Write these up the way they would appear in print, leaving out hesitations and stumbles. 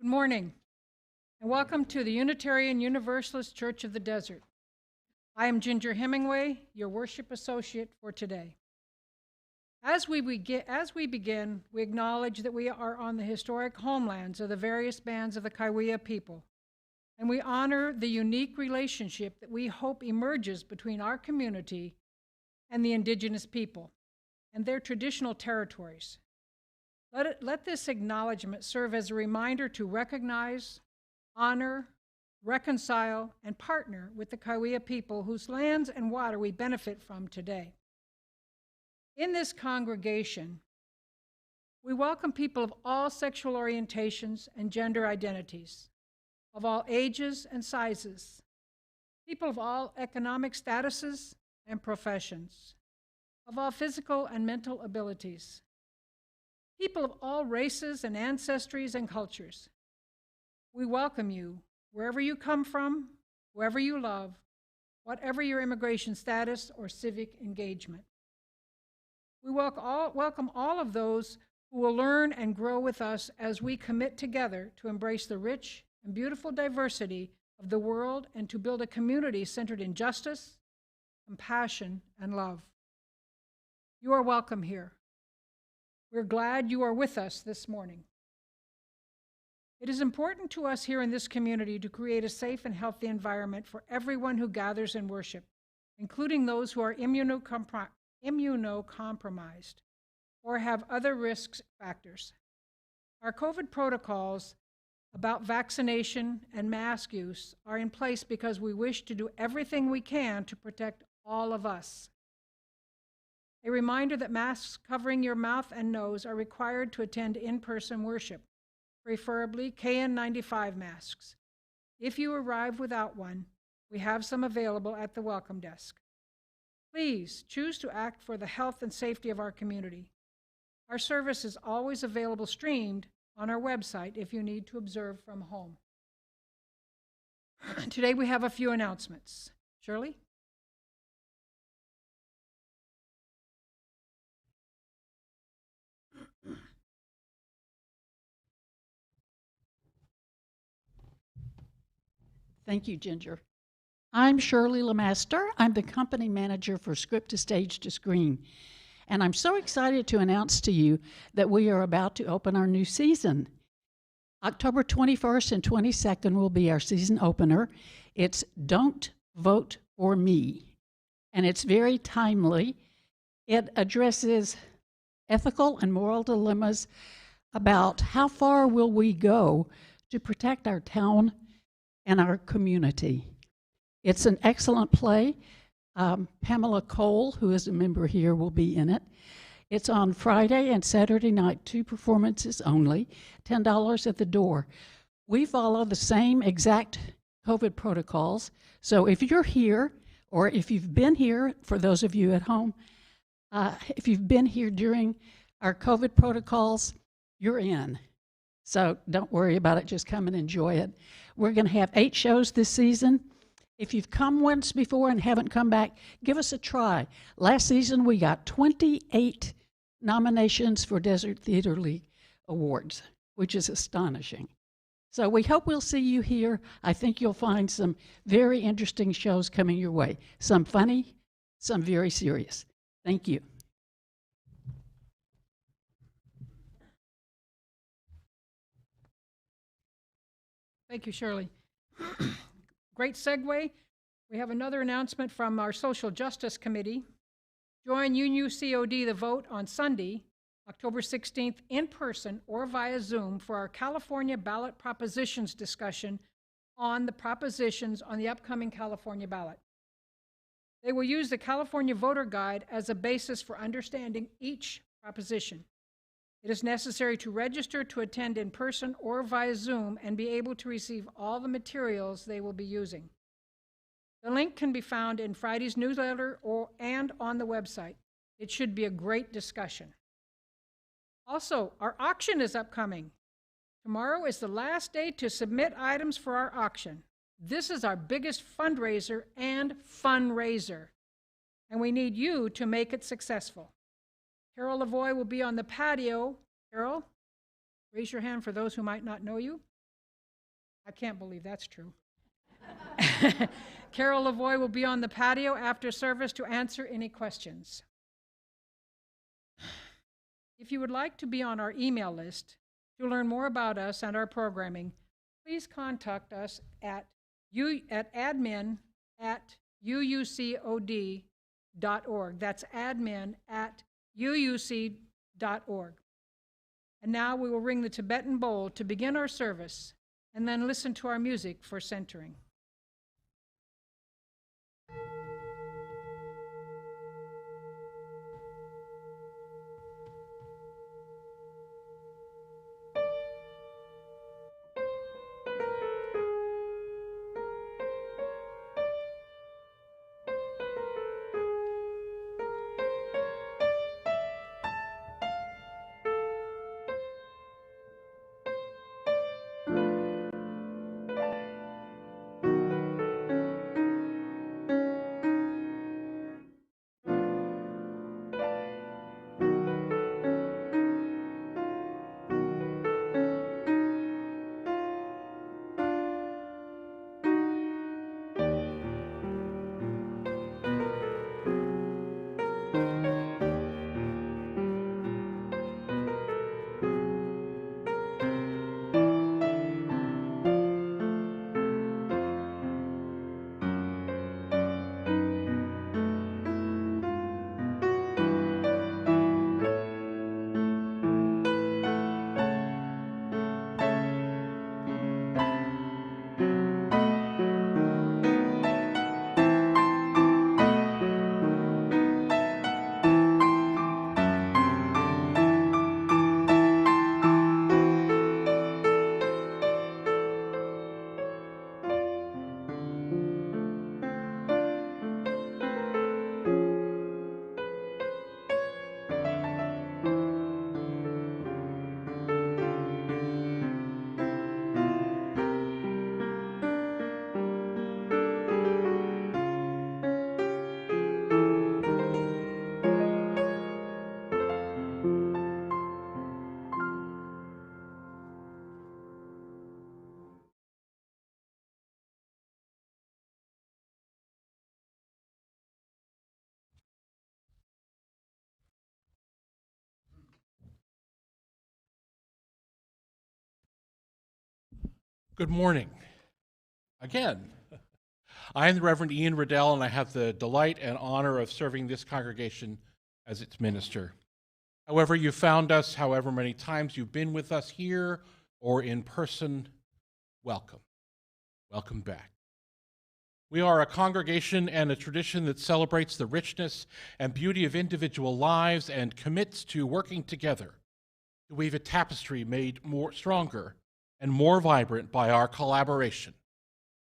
Good morning, and welcome to the Unitarian Universalist Church of the Desert. I am Ginger Hemingway, your worship associate for today. As we begin, we acknowledge that we are on the historic homelands of the various bands of the Kaiwea people, and we honor the unique relationship that we hope emerges between our community and the Indigenous people and their traditional territories. Let this acknowledgement serve as a reminder to recognize, honor, reconcile, and partner with the Kaiwea people whose lands and water we benefit from today. In this congregation, we welcome people of all sexual orientations and gender identities, of all ages and sizes, people of all economic statuses and professions, of all physical and mental abilities, people of all races and ancestries and cultures. We welcome you wherever you come from, whoever you love, whatever your immigration status or civic engagement. We welcome all of those who will learn and grow with us as we commit together to embrace the rich and beautiful diversity of the world and to build a community centered in justice, compassion, and love. You are welcome here. We're glad you are with us this morning. It is important to us here in this community to create a safe and healthy environment for everyone who gathers in worship, including those who are immunocompromised or have other risk factors. Our COVID protocols about vaccination and mask use are in place because we wish to do everything we can to protect all of us. A reminder that masks covering your mouth and nose are required to attend in-person worship, preferably KN95 masks. If you arrive without one, we have some available at the welcome desk. Please choose to act for the health and safety of our community. Our service is always available streamed on our website if you need to observe from home. Today we have a few announcements. Shirley? Thank you, Ginger. I'm Shirley LeMaster. I'm the company manager for Script to Stage to Screen. And I'm so excited to announce to you that we are about to open our new season. October 21st and 22nd will be our season opener. It's Don't Vote for Me. And it's very timely. It addresses ethical and moral dilemmas about how far will we go to protect our town and our community. It's an excellent play. Pamela Cole, who is a member here, will be in it. It's on Friday and Saturday night, 2 performances only, $10 at the door. We follow the same exact COVID protocols. So if you're here, or if you've been here, for those of you at home, if you've been here during our COVID protocols, you're in. So don't worry about it, just come and enjoy it. We're going to have 8 shows this season. If you've come once before and haven't come back, give us a try. Last season we got 28 nominations for Desert Theater League Awards, which is astonishing. So we hope we'll see you here. I think you'll find some very interesting shows coming your way. Some funny, some very serious. Thank you. Thank you, Shirley. Great segue. We have another announcement from our Social Justice Committee. Join UNUCOD The Vote on Sunday, October 16th, in person or via Zoom for our California ballot propositions discussion on the propositions on the upcoming California ballot. They will use the California Voter Guide as a basis for understanding each proposition. It is necessary to register to attend in person or via Zoom and be able to receive all the materials they will be using. The link can be found in Friday's newsletter and on the website. It should be a great discussion. Also, our auction is upcoming. Tomorrow is the last day to submit items for our auction. This is our biggest fundraiser and funraiser, and we need you to make it successful. Carol Lavoie will be on the patio. Carol, raise your hand for those who might not know you. I can't believe that's true. Carol Lavoie will be on the patio after service to answer any questions. If you would like to be on our email list to learn more about us and our programming, please contact us at admin@uucod.org. That's admin@uuc.org. And now we will ring the Tibetan bowl to begin our service, and then listen to our music for centering. Good morning. Again, I am the Reverend Ian Riddell, and I have the delight and honor of serving this congregation as its minister. However you found us, however many times you've been with us here or in person, welcome. Welcome back. We are a congregation and a tradition that celebrates the richness and beauty of individual lives and commits to working together to weave a tapestry made more stronger and more vibrant by our collaboration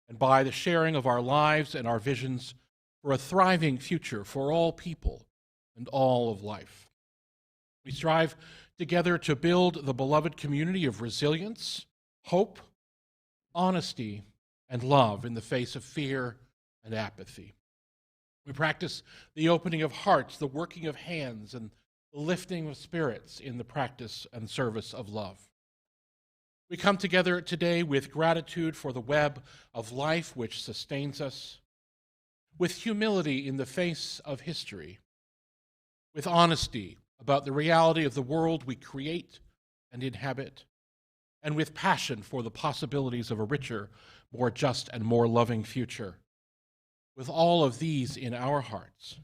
and by the sharing of our lives and our visions for a thriving future for all people and all of life. We strive together to build the beloved community of resilience, hope, honesty, and love in the face of fear and apathy. We practice the opening of hearts, the working of hands, and the lifting of spirits in the practice and service of love. We come together today with gratitude for the web of life which sustains us, with humility in the face of history, with honesty about the reality of the world we create and inhabit, and with passion for the possibilities of a richer, more just, and more loving future. With all of these in our hearts,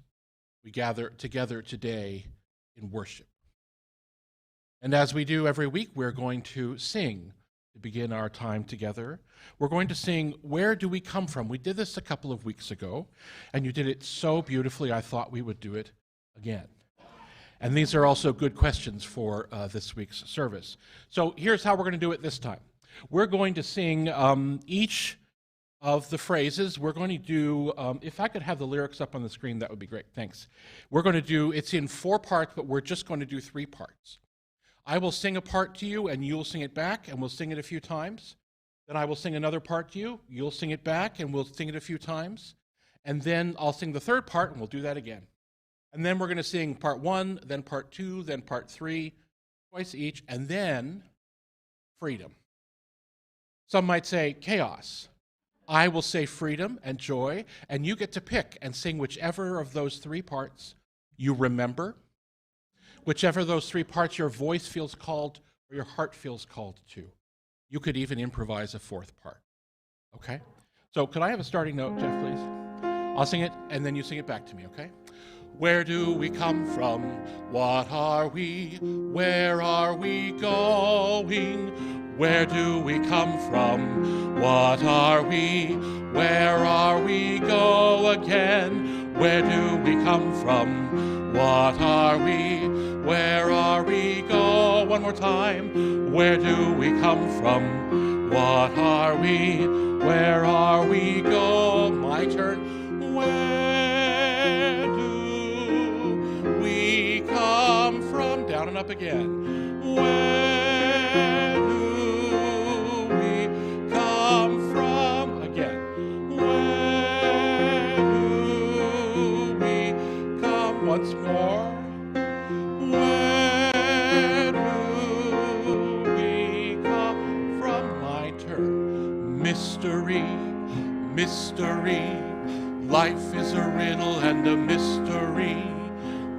we gather together today in worship. And as we do every week, we're going to sing to begin our time together. We're going to sing, Where Do We Come From? We did this a couple of weeks ago, and you did it so beautifully, I thought we would do it again. And these are also good questions for this week's service. So here's how we're going to do it this time. We're going to sing each of the phrases. We're going to do, if I could have the lyrics up on the screen, that would be great. Thanks. We're going to do, it's in 4 parts, but we're just going to do 3 parts. I will sing a part to you, and you'll sing it back, and we'll sing it a few times. Then I will sing another part to you, you'll sing it back, and we'll sing it a few times. And then I'll sing the 3rd part, and we'll do that again. And then we're going to sing part 1, then part 2, then part 3, twice each, and then freedom. Some might say chaos. I will say freedom and joy, and you get to pick and sing whichever of those three parts you remember, whichever of those three parts your voice feels called or your heart feels called to. You could even improvise a fourth part. Okay? So could I have a starting note, Jeff, please? I'll sing it, and then you sing it back to me, okay? Where do we come from? What are we? Where are we going? Where do we come from? What are we? Where are we go again? Where do we come from? What are we? Where are we go? One more time. Where do we come from? What are we? Where are we go? My turn. Where do we come from? Down and up again. Where do we come from? Again. Where do we come? Once more. Where do we come from? My turn. Mystery, mystery. Life is a riddle and a mystery.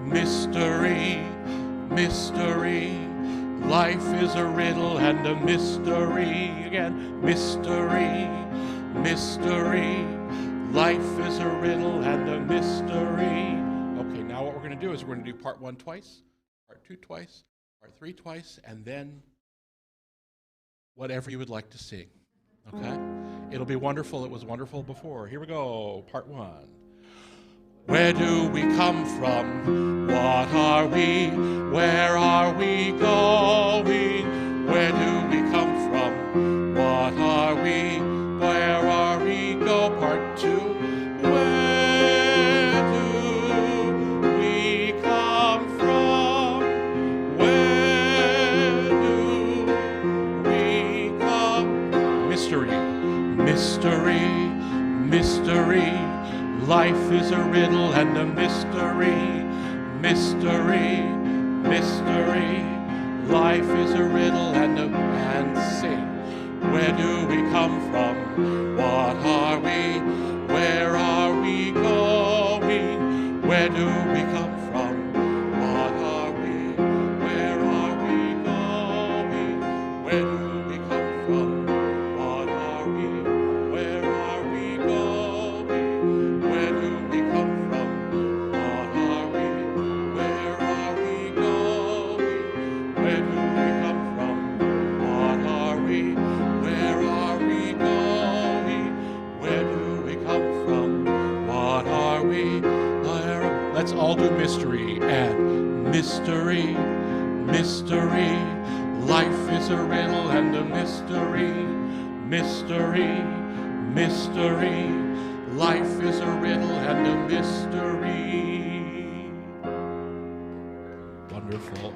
Mystery, mystery. Life is a riddle and a mystery. Again, mystery, mystery. Life is a riddle and a mystery. Okay, now what we're going to do is we're going to do part one twice, part two twice, part three twice, and then whatever you would like to sing. Okay? It'll be wonderful. It was wonderful before. Here we go, part one. Where do we come from? What are we? Where are we going? Where do we come from? What are we? Where are we go? Part two. Where do we come from? Where do we come? Mystery, mystery, mystery. Life is a riddle and a mystery. Mystery, mystery. Life is a riddle and sing. Where do we come from? What are we? Where are we going? Where do we come from? What are we? Where are we going? Where do we come from? What are we? Where are we going? Where do we come from? What are we? Where are we going? Where do we come from? What are we? Where are we going? Where do we come from? What are we? Let's all do mystery and mystery, mystery. Life is a riddle and a mystery. Mystery, mystery. Life is a riddle and a mystery. Wonderful.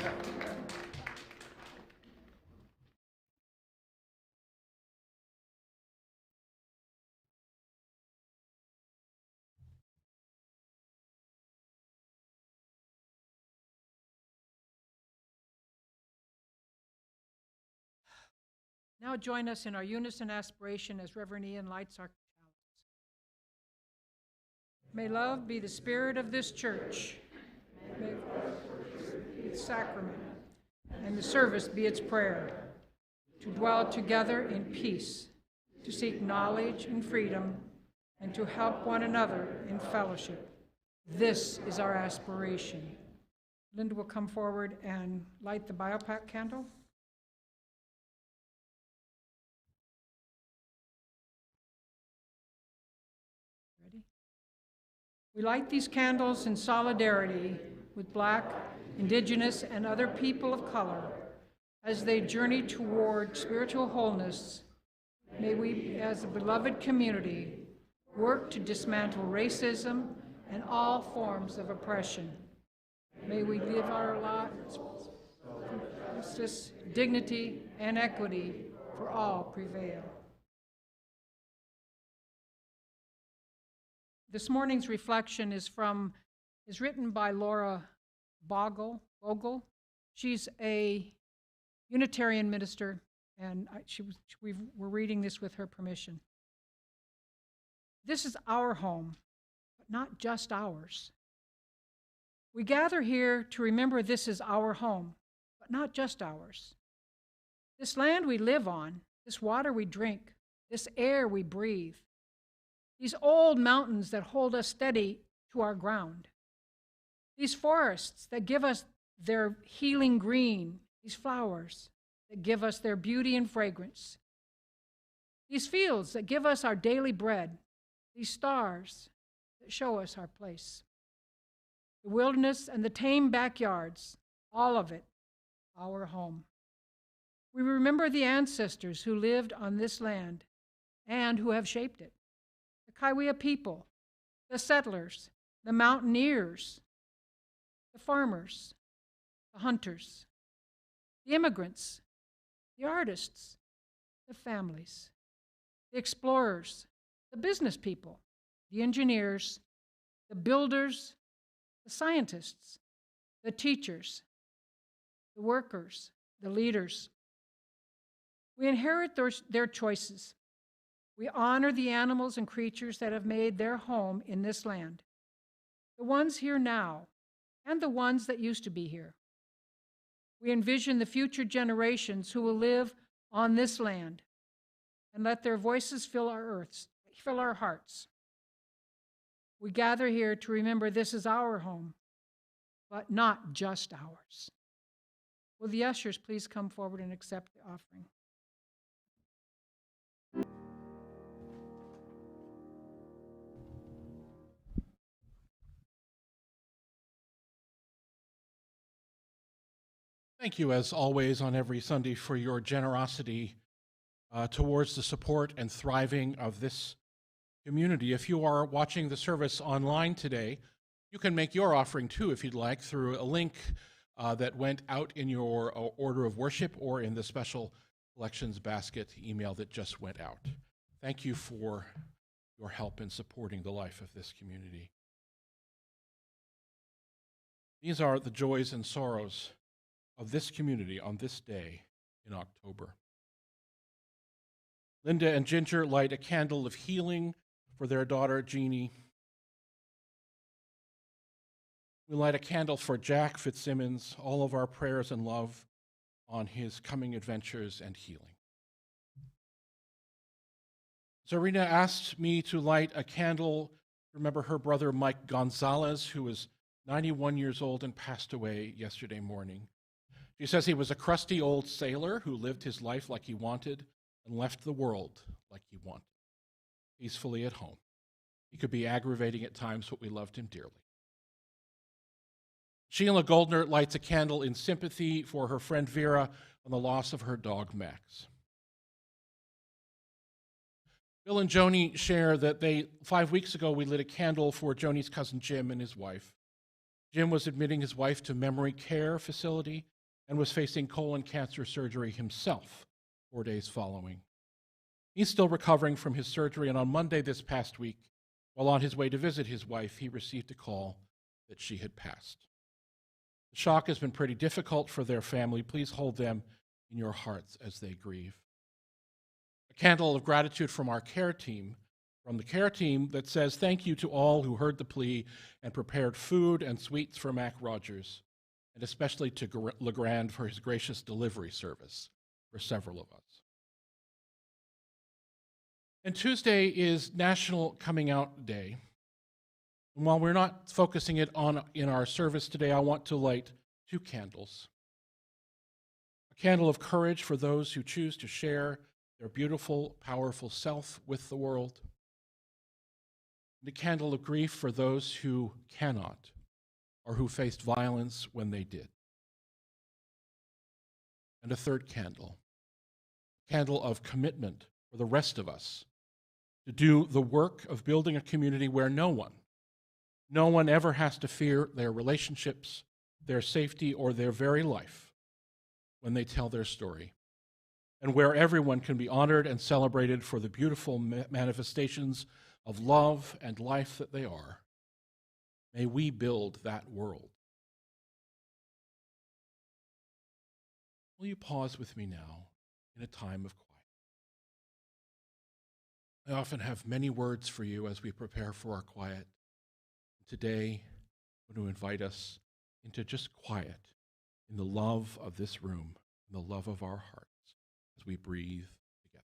Now join us in our unison aspiration as Reverend Ian lights our chalice. May love be the spirit of this church. May be its sacrament, and the service be its prayer. To dwell together in peace, to seek knowledge and freedom, and to help one another in fellowship. This is our aspiration. Linda will come forward and light the biopack candle. Ready? We light these candles in solidarity with Black, Indigenous, and other people of color as they journey toward spiritual wholeness. May we, as a beloved community, work to dismantle racism and all forms of oppression. May we live our lives with justice, dignity, and equity for all prevail. This morning's reflection is written by Laura Bogle. She's a Unitarian minister and we're reading this with her permission. This is our home, but not just ours. We gather here to remember this is our home, but not just ours. This land we live on, this water we drink, this air we breathe, these old mountains that hold us steady to our ground, these forests that give us their healing green, these flowers that give us their beauty and fragrance, these fields that give us our daily bread, these stars that show us our place, the wilderness and the tame backyards, all of it, our home. We remember the ancestors who lived on this land and who have shaped it, the Kaiwea people, the settlers, the mountaineers, the farmers, the hunters, the immigrants, the artists, the families, the explorers, the business people, the engineers, the builders, the scientists, the teachers, the workers, the leaders. We inherit their choices. We honor the animals and creatures that have made their home in this land, the ones here now and the ones that used to be here. We envision the future generations who will live on this land and let their voices fill our hearts. We gather here to remember this is our home, but not just ours. Will the ushers please come forward and accept the offering? Thank you, as always, on every Sunday for your generosity towards the support and thriving of this community. If you are watching the service online today, you can make your offering too, if you'd like, through a link that went out in your order of worship or in the special collections basket email that just went out. Thank you for your help in supporting the life of this community. These are the joys and sorrows of this community on this day in October. Linda and Ginger light a candle of healing for their daughter, Jeannie. We light a candle for Jack Fitzsimmons, all of our prayers and love on his coming adventures and healing. Zarina asked me to light a candle, remember her brother Mike Gonzalez, who was 91 years old and passed away yesterday morning. She says he was a crusty old sailor who lived his life like he wanted and left the world like he wanted, peacefully at home. He could be aggravating at times, but we loved him dearly. Sheila Goldner lights a candle in sympathy for her friend Vera on the loss of her dog Max. Bill and Joni share that 5 weeks ago, we lit a candle for Joni's cousin Jim and his wife. Jim was admitting his wife to memory care facility and was facing colon cancer surgery himself 4 days following. He's still recovering from his surgery, and on Monday this past week, while on his way to visit his wife, he received a call that she had passed. The shock has been pretty difficult for their family. Please hold them in your hearts as they grieve. A candle of gratitude from our care team, from the care team that says thank you to all who heard the plea and prepared food and sweets for Mac Rogers, and especially to LeGrand for his gracious delivery service for several of us. And Tuesday is National Coming Out Day. And while we're not focusing it on in our service today, I want to light 2 candles. A candle of courage for those who choose to share their beautiful, powerful self with the world, and a candle of grief for those who cannot or who faced violence when they did. And a third candle, a candle of commitment for the rest of us to do the work of building a community where no one ever has to fear their relationships, their safety, or their very life when they tell their story, and where everyone can be honored and celebrated for the beautiful manifestations of love and life that they are. May we build that world. Will you pause with me now in a time of quiet. I often have many words for you as we prepare for our quiet. Today, I want to invite us into just quiet in the love of this room, in the love of our hearts as we breathe together.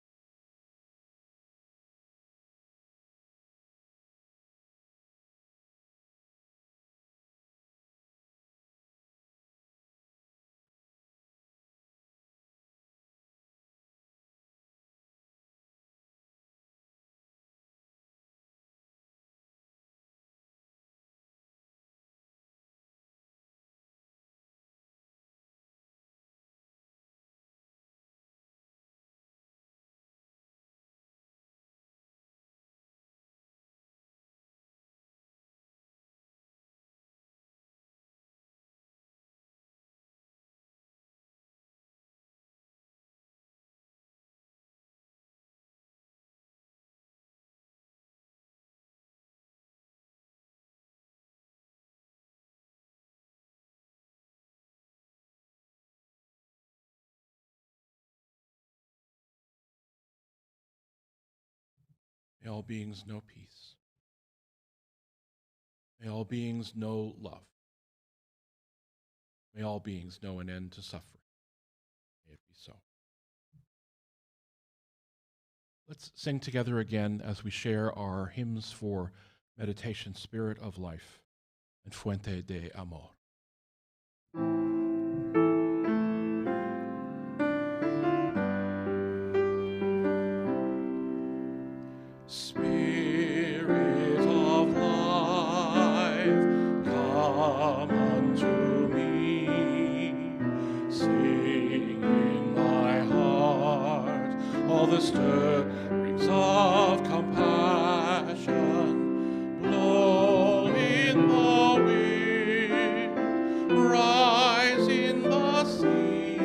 May all beings know peace. May all beings know love. May all beings know an end to suffering. May it be so. Let's sing together again as we share our hymns for meditation, Spirit of Life and Fuente de Amor. Spirit of life, come unto me. Sing in my heart all the stirrings of compassion. Blow in the wind, rise in the sea,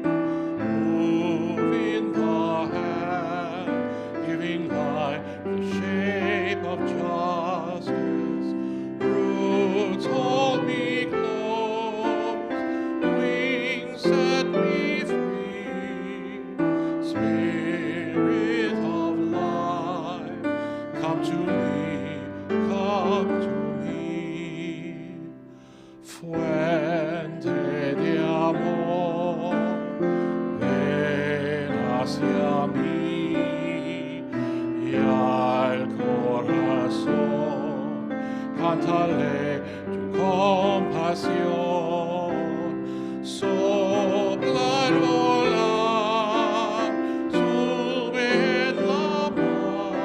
move in the hand, giving life the shape of justice. Roots hold me close, wings set me free. Spirit of life, come to me, come to me. Fuente de amor, ven hacia mí y al corazón cántale tu compasión. Sopla el volar, sube en la mar,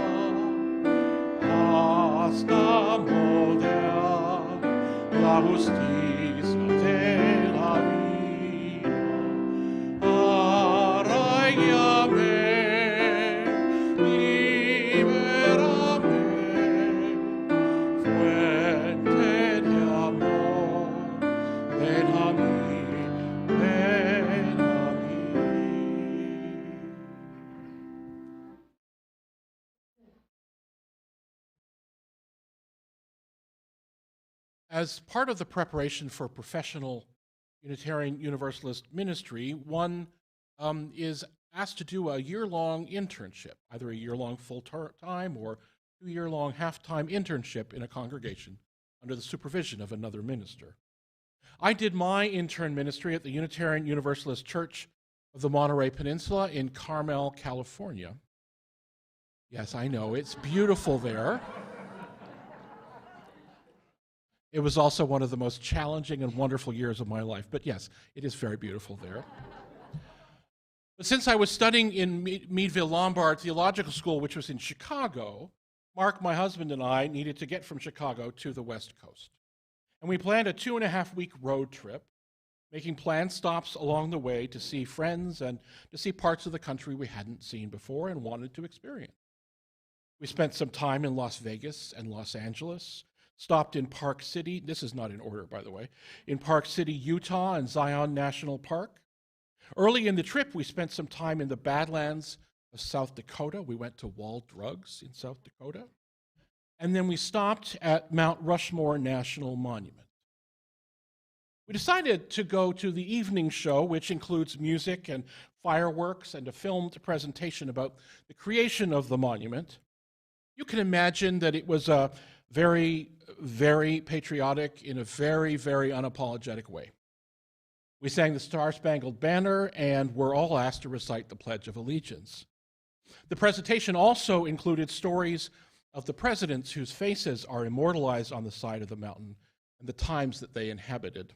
hasta moldear la justicia de la vida. Arráigame, libérame, fuente de amor, ven a mí, ven a mí. As part of the preparation for professional Unitarian Universalist ministry, one is asked to do a year-long internship, either a year-long full-time or 2-year-long half-time internship in a congregation under the supervision of another minister. I did my intern ministry at the Unitarian Universalist Church of the Monterey Peninsula in Carmel, California. Yes, I know, it's beautiful there. It was also one of the most challenging and wonderful years of my life, but yes, it is very beautiful there. But since I was studying in Meadville Lombard Theological School, which was in Chicago, Mark, my husband, and I needed to get from Chicago to the West Coast. And we planned a 2.5-week road trip, making planned stops along the way to see friends and to see parts of the country we hadn't seen before and wanted to experience. We spent some time in Las Vegas and Los Angeles, stopped in Park City, this is not in order, by the way, in Park City, Utah, and Zion National Park. Early in the trip, we spent some time in the Badlands of South Dakota. We went to Wall Drugs in South Dakota. And then we stopped at Mount Rushmore National Monument. We decided to go to the evening show, which includes music and fireworks and a filmed presentation about the creation of the monument. You can imagine that it was a very, very patriotic in a very, very unapologetic way. We sang the Star-Spangled Banner and were all asked to recite the Pledge of Allegiance. The presentation also included stories of the presidents whose faces are immortalized on the side of the mountain and the times that they inhabited.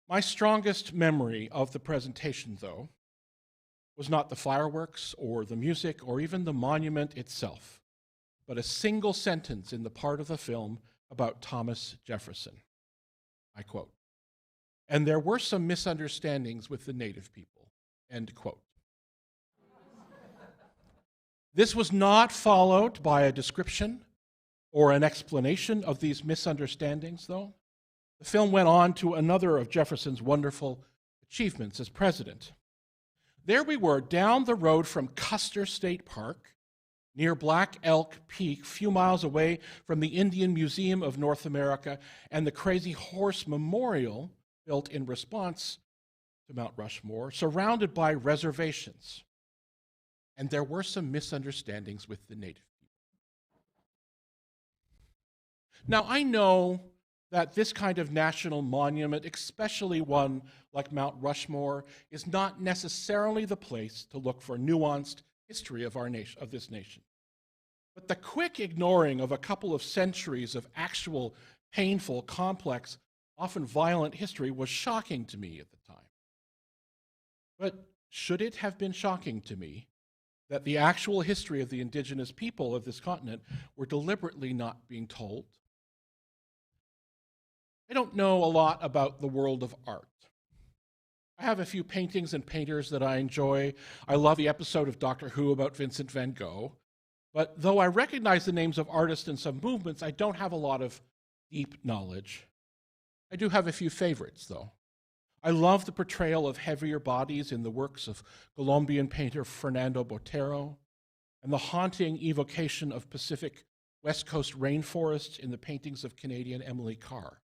My strongest memory of the presentation, though, was not the fireworks or the music or even the monument itself, but a single sentence in the part of the film about Thomas Jefferson. I quote, "And there were some misunderstandings with the native people," end quote. This was not followed by a description or an explanation of these misunderstandings, though. The film went on to another of Jefferson's wonderful achievements as president. There we were, down the road from Custer State Park, near Black Elk Peak, a few miles away from the Indian Museum of North America and the Crazy Horse Memorial, built in response to Mount Rushmore, surrounded by reservations. And there were some misunderstandings with the native people. Now, I know that this kind of national monument, especially one like Mount Rushmore, is not necessarily the place to look for nuanced history of our nation, of this nation. But the quick ignoring of a couple of centuries of actual, painful, complex, often violent history was shocking to me at the time. But should it have been shocking to me that the actual history of the indigenous people of this continent were deliberately not being told? I don't know a lot about the world of art. I have a few paintings and painters that I enjoy. I love the episode of Doctor Who about Vincent van Gogh. But though I recognize the names of artists and some movements, I don't have a lot of deep knowledge. I do have a few favorites, though. I love the portrayal of heavier bodies in the works of Colombian painter Fernando Botero, and the haunting evocation of Pacific West Coast rainforests in the paintings of Canadian Emily Carr.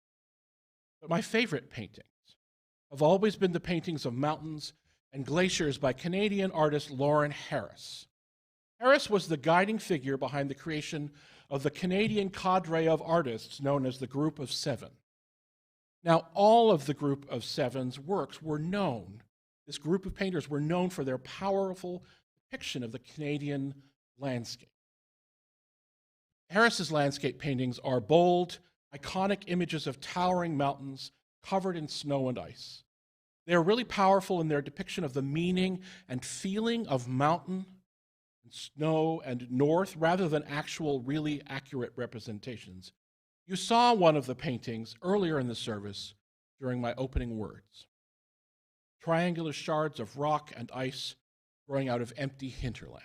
But my favorite paintings have always been the paintings of mountains and glaciers by Canadian artist Lauren Harris. Harris was the guiding figure behind the creation of the Canadian cadre of artists known as the Group of Seven. Now, all of the Group of Seven's works were known. This group of painters were known for their powerful depiction of the Canadian landscape. Harris's landscape paintings are bold, iconic images of towering mountains covered in snow and ice. They are really powerful in their depiction of the meaning and feeling of mountain and snow and north, rather than actual, really accurate representations. You saw one of the paintings earlier in the service during my opening words. Triangular shards of rock and ice growing out of empty hinterlands.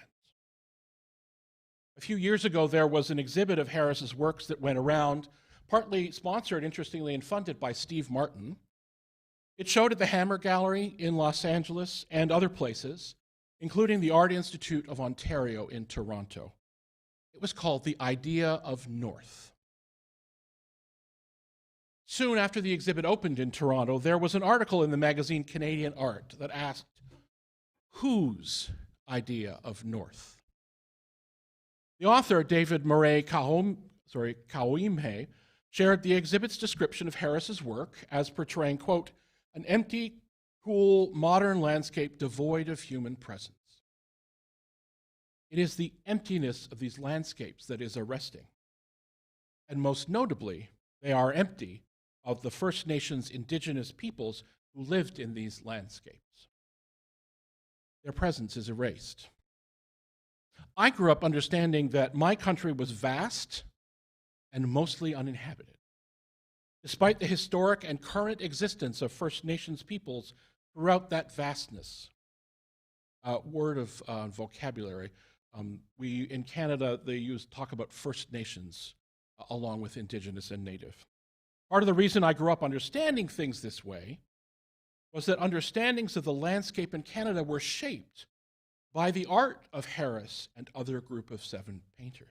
A few years ago, there was an exhibit of Harris's works that went around, partly sponsored, interestingly, and funded by Steve Martin. It showed at the Hammer Gallery in Los Angeles and other places, including the Art Institute of Ontario in Toronto. It was called The Idea of North. Soon after the exhibit opened in Toronto, there was an article in the magazine Canadian Art that asked, whose idea of North? The author, David Murray Kawimhe, shared the exhibit's description of Harris's work as portraying, quote, an empty, cool, modern landscape devoid of human presence. It is the emptiness of these landscapes that is arresting. And most notably, they are empty of the First Nations Indigenous peoples who lived in these landscapes. Their presence is erased. I grew up understanding that my country was vast and mostly uninhabited. Despite the historic and current existence of First Nations peoples throughout that vastness, word of vocabulary, we in Canada, they talk about First Nations along with Indigenous and Native. Part of the reason I grew up understanding things this way was that understandings of the landscape in Canada were shaped by the art of Harris and other Group of Seven painters.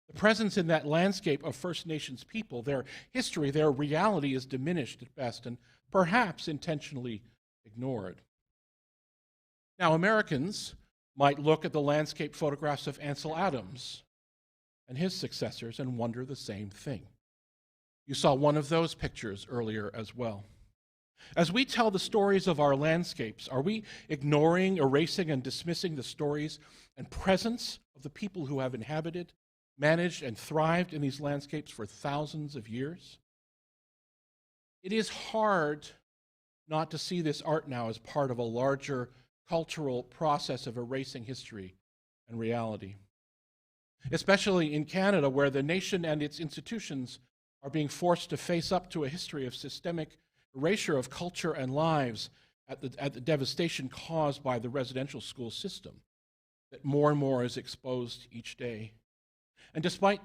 The presence in that landscape of First Nations people, their history, their reality is diminished at best and perhaps intentionally ignored. Now, Americans might look at the landscape photographs of Ansel Adams and his successors and wonder the same thing. You saw one of those pictures earlier as well. As we tell the stories of our landscapes, are we ignoring, erasing, and dismissing the stories and presence of the people who have inhabited, managed, and thrived in these landscapes for thousands of years? It is hard not to see this art now as part of a larger cultural process of erasing history and reality, especially in Canada, where the nation and its institutions are being forced to face up to a history of systemic erasure of culture and lives at the devastation caused by the residential school system that more and more is exposed each day. And despite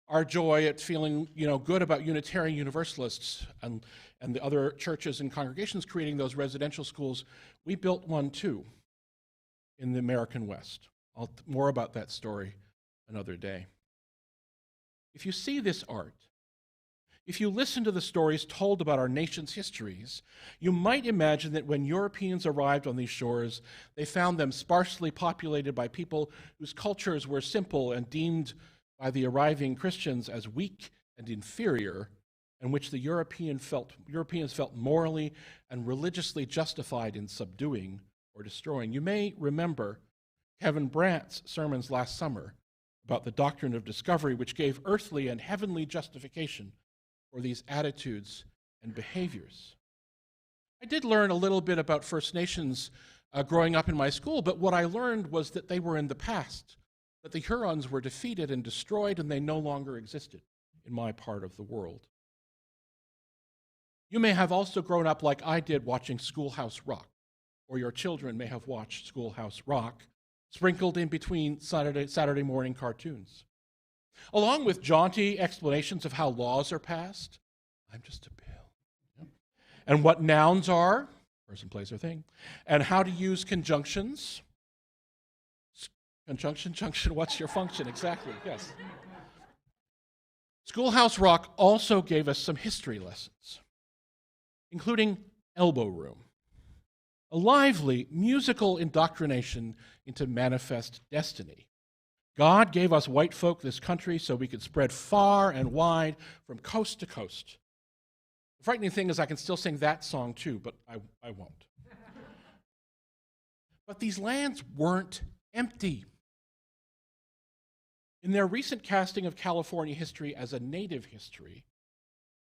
our joy at feeling good about Unitarian Universalists and the other churches and congregations creating those residential schools, we built one too in the American West. More about that story another day. If you see this art, if you listen to the stories told about our nation's histories, you might imagine that when Europeans arrived on these shores, they found them sparsely populated by people whose cultures were simple and deemed by the arriving Christians as weak and inferior, and which the Europeans felt morally and religiously justified in subduing or destroying. You may remember Kevin Brandt's sermons last summer about the doctrine of discovery, which gave earthly and heavenly justification for these attitudes and behaviors. I did learn a little bit about First Nations growing up in my school, but what I learned was that they were in the past, that the Hurons were defeated and destroyed, and they no longer existed in my part of the world. You may have also grown up like I did watching Schoolhouse Rock, or your children may have watched Schoolhouse Rock, sprinkled in between Saturday morning cartoons. Along with jaunty explanations of how laws are passed, I'm just a bill, and what nouns are, person, place, or thing, and how to use conjunctions. Conjunction, junction, what's your function? Exactly, yes. Schoolhouse Rock also gave us some history lessons, including elbow room, a lively musical indoctrination into manifest destiny. God gave us white folk this country so we could spread far and wide from coast to coast. The frightening thing is I can still sing that song too, but I won't. But these lands weren't empty. In their recent casting of California history as a native history,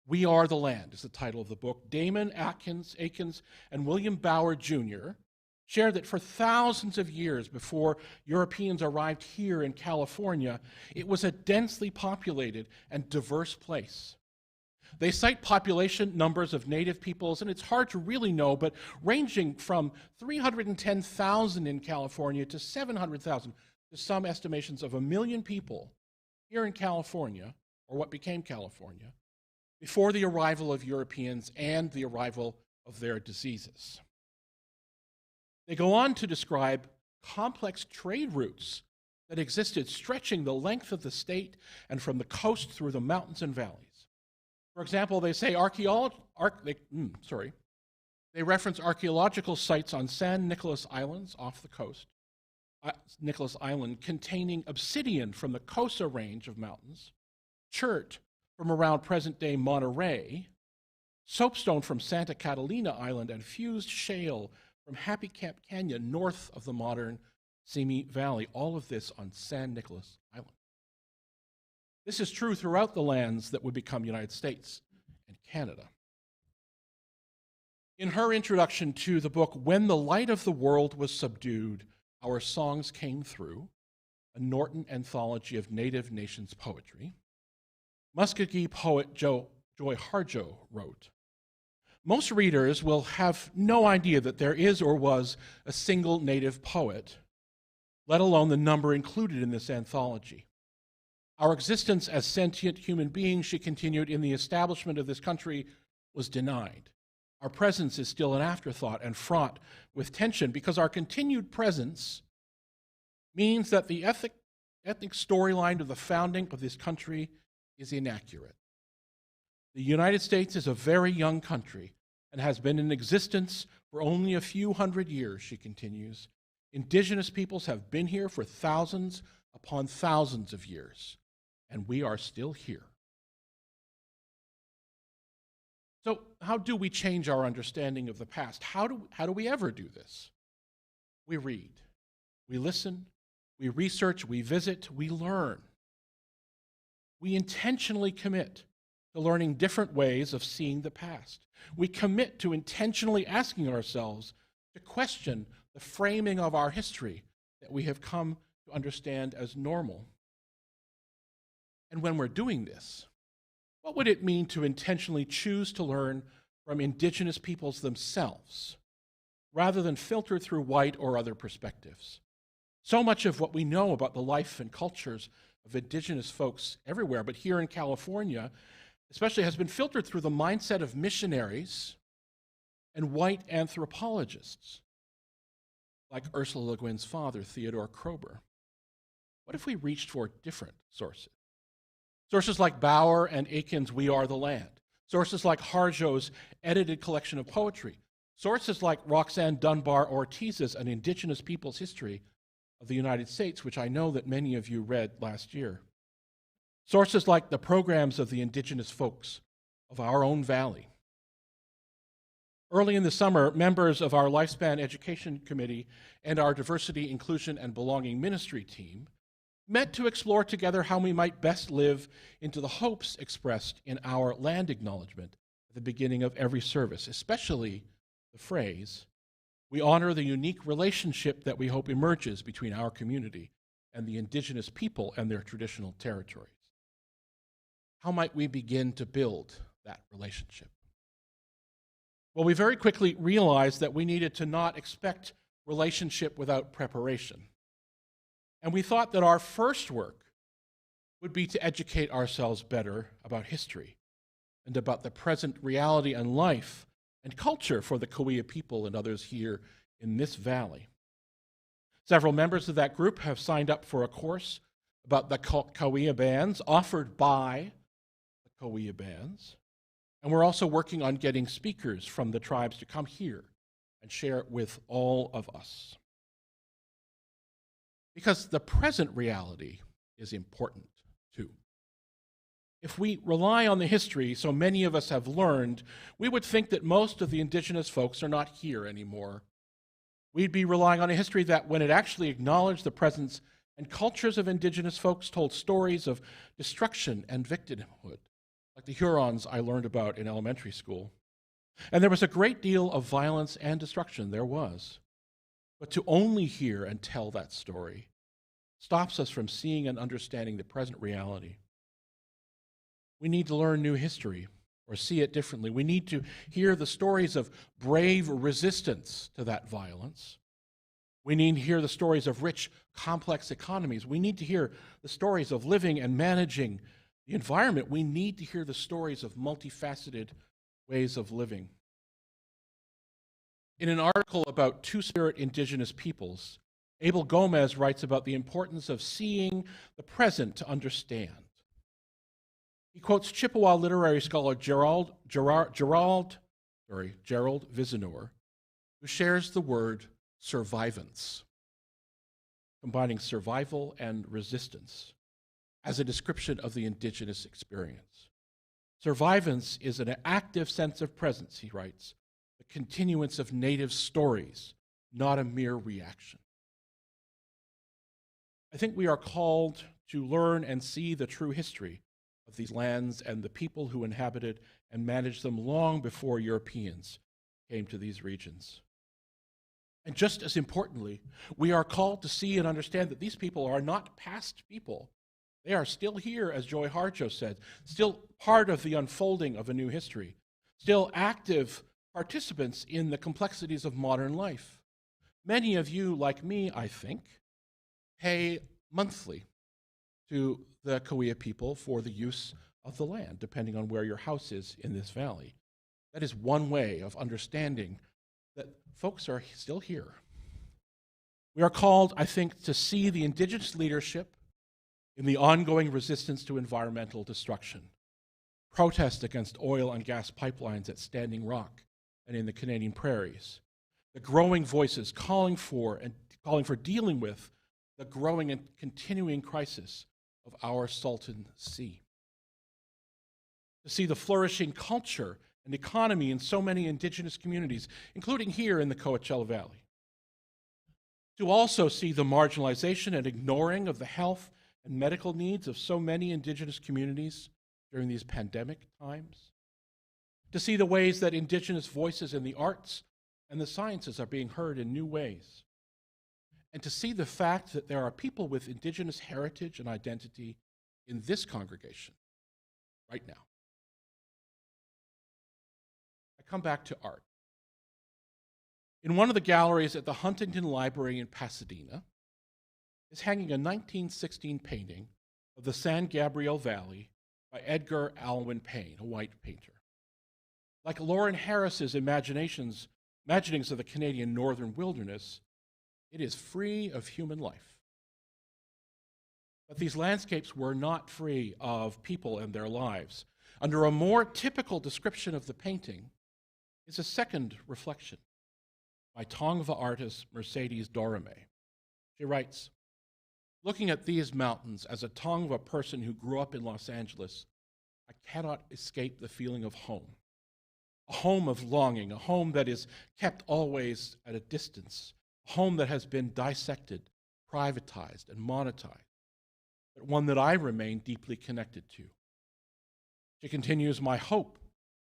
We Are the Land is the title of the book. Damon Akins, and William Bauer Jr. shared that for thousands of years before Europeans arrived here in California, it was a densely populated and diverse place. They cite population numbers of native peoples, and it's hard to really know, but ranging from 310,000 in California to 700,000, to some estimations of 1 million people here in California, or what became California, before the arrival of Europeans and the arrival of their diseases. They go on to describe complex trade routes that existed stretching the length of the state and from the coast through the mountains and valleys. For example, they say they reference archaeological sites on San Nicolas Islands off the coast, Nicholas Island, containing obsidian from the Cosa Range of mountains, chert from around present-day Monterey, soapstone from Santa Catalina Island, and fused shale from Happy Camp Canyon north of the modern Simi Valley, all of this on San Nicolas Island. This is true throughout the lands that would become United States and Canada. In her introduction to the book, When the Light of the World Was Subdued, Our Songs Came Through, a Norton anthology of Native Nations poetry, Muskogee poet Joy Harjo wrote, "Most readers will have no idea that there is or was a single Native poet, let alone the number included in this anthology. Our existence as sentient human beings," she continued, "in the establishment of this country was denied. Our presence is still an afterthought and fraught with tension because our continued presence means that the ethnic storyline of the founding of this country is inaccurate. The United States is a very young country and has been in existence for only a few hundred years, she continues. Indigenous peoples have been here for thousands upon thousands of years, and we are still here. So how do we change our understanding of the past? How do we ever do this? We read, we listen, we research, we visit, we learn. We intentionally commit to learning different ways of seeing the past. We commit to intentionally asking ourselves to question the framing of our history that we have come to understand as normal. And when we're doing this, what would it mean to intentionally choose to learn from Indigenous peoples themselves, rather than filter through white or other perspectives? So much of what we know about the life and cultures of Indigenous folks everywhere, but here in California, especially, has been filtered through the mindset of missionaries and white anthropologists, like Ursula Le Guin's father, Theodore Kroeber. What if we reached for different sources? Sources like Bauer and Aiken's We Are the Land. Sources like Harjo's edited collection of poetry. Sources like Roxanne Dunbar Ortiz's An Indigenous Peoples History of the United States, which I know that many of you read last year. Sources like the programs of the Indigenous folks of our own valley. Early in the summer, members of our Lifespan Education Committee and our Diversity, Inclusion, and Belonging Ministry team met to explore together how we might best live into the hopes expressed in our land acknowledgement at the beginning of every service, especially the phrase, "We honor the unique relationship that we hope emerges between our community and the Indigenous people and their traditional territories." How might we begin to build that relationship? Well, we very quickly realized that we needed to not expect relationship without preparation. And we thought that our first work would be to educate ourselves better about history and about the present reality and life and culture for the Cahuilla people and others here in this valley. Several members of that group have signed up for a course about the Cahuilla bands offered by the Cahuilla bands. And we're also working on getting speakers from the tribes to come here and share it with all of us. Because the present reality is important too. If we rely on the history so many of us have learned, we would think that most of the Indigenous folks are not here anymore. We'd be relying on a history that, when it actually acknowledged the presence and cultures of Indigenous folks, told stories of destruction and victimhood, like the Hurons I learned about in elementary school. And there was a great deal of violence and destruction, there was. But to only hear and tell that story stops us from seeing and understanding the present reality. We need to learn new history or see it differently. We need to hear the stories of brave resistance to that violence. We need to hear the stories of rich, complex economies. We need to hear the stories of living and managing the environment. We need to hear the stories of multifaceted ways of living. In an article about Two-Spirit Indigenous peoples, Abel Gomez writes about the importance of seeing the present to understand. He quotes Chippewa literary scholar Gerald Visinor, who shares the word survivance, combining survival and resistance as a description of the Indigenous experience. Survivance is an active sense of presence, he writes, the continuance of Native stories, not a mere reaction. I think we are called to learn and see the true history of these lands and the people who inhabited and managed them long before Europeans came to these regions. And just as importantly, we are called to see and understand that these people are not past people. They are still here, as Joy Harjo said, still part of the unfolding of a new history, still active participants in the complexities of modern life. Many of you, like me, I think, pay monthly to the Cahuilla people for the use of the land, depending on where your house is in this valley. That is one way of understanding that folks are still here. We are called, I think, to see the Indigenous leadership in the ongoing resistance to environmental destruction, protest against oil and gas pipelines at Standing Rock and in the Canadian prairies, the growing voices calling for dealing with the growing and continuing crisis of our Salton Sea. To see the flourishing culture and economy in so many Indigenous communities, including here in the Coachella Valley. To also see the marginalization and ignoring of the health and medical needs of so many Indigenous communities during these pandemic times. To see the ways that Indigenous voices in the arts and the sciences are being heard in new ways. And to see the fact that there are people with Indigenous heritage and identity in this congregation right now. I come back to art. In one of the galleries at the Huntington Library in Pasadena is hanging a 1916 painting of the San Gabriel Valley by Edgar Allan Poe, a white painter. Like Lauren Harris's imaginings of the Canadian northern wilderness, it is free of human life. But these landscapes were not free of people and their lives. Under a more typical description of the painting is a second reflection by Tongva artist Mercedes Dorame. She writes, "Looking at these mountains as a Tongva person who grew up in Los Angeles, I cannot escape the feeling of home. A home of longing, a home that is kept always at a distance, a home that has been dissected, privatized, and monetized, but one that I remain deeply connected to." She continues, "My hope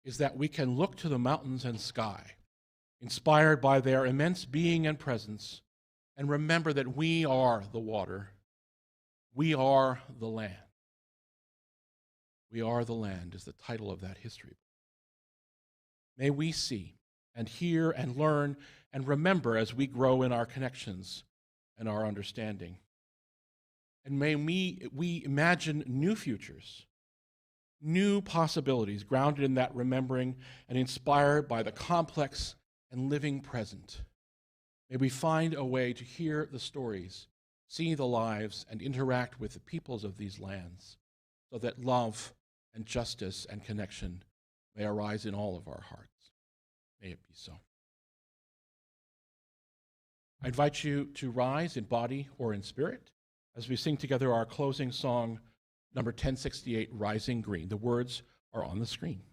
is that we can look to the mountains and sky, inspired by their immense being and presence, and remember that we are the water, we are the land. We are the land is the title of that history book. May we see and hear and learn and remember as we grow in our connections and our understanding. And may we imagine new futures, new possibilities grounded in that remembering and inspired by the complex and living present. May we find a way to hear the stories, see the lives, and interact with the peoples of these lands so that love and justice and connection may arise in all of our hearts. May it be so. I invite you to rise in body or in spirit as we sing together our closing song, number 1068, Rising Green. The words are on the screen.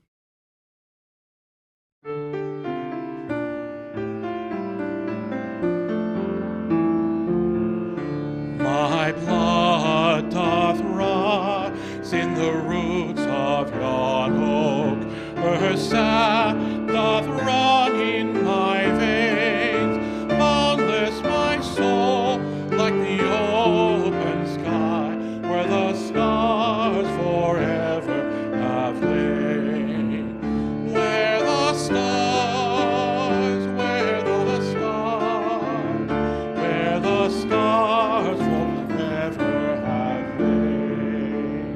My blood doth rise in the roots of yon oak, her sap doth run in my veins, boundless my soul, like the open sky, where the stars forever have lain. Where the stars, where the stars, where the stars forever have lain.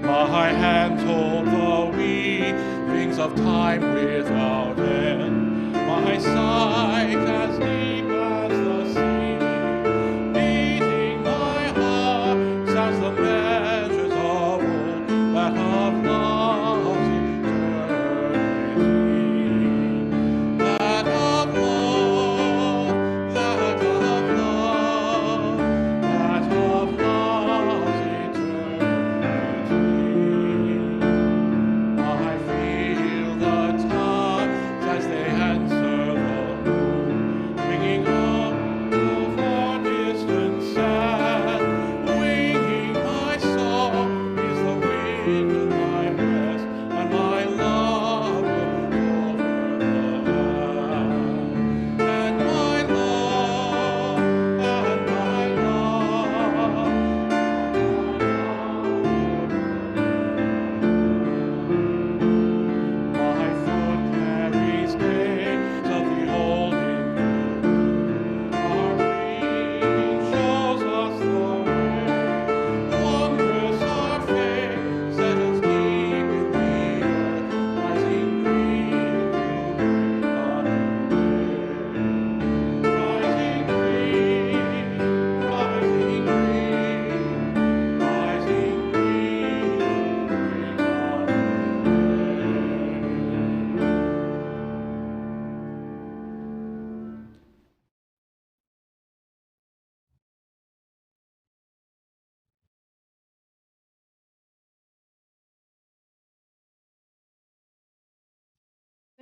My hands hold the weavings of time without end, my sight as deep as the sea, beating my heart sounds the measures of old, that of love's eternity, that of love, that of love, that of love's eternity. I feel the tides as they answer the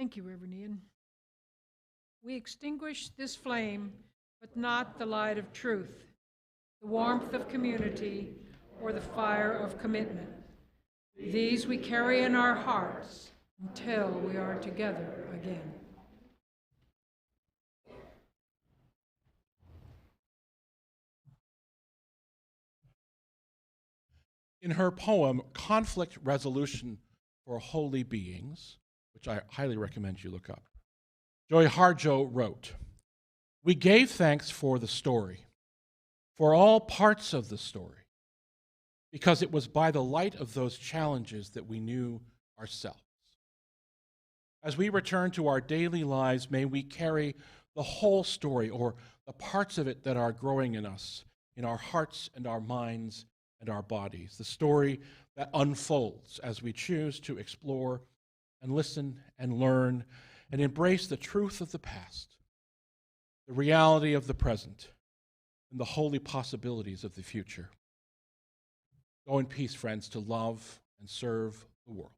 Thank you, Reverend Ian. We extinguish this flame, but not the light of truth, the warmth of community, or the fire of commitment. These we carry in our hearts until we are together again. In her poem, Conflict Resolution for Holy Beings, which I highly recommend you look up, Joy Harjo wrote, "We gave thanks for the story, for all parts of the story, because it was by the light of those challenges that we knew ourselves. As we return to our daily lives, may we carry the whole story, or the parts of it that are growing in us, in our hearts and our minds and our bodies, the story that unfolds as we choose to explore and listen and learn and embrace the truth of the past, the reality of the present, and the holy possibilities of the future. Go in peace, friends, to love and serve the world."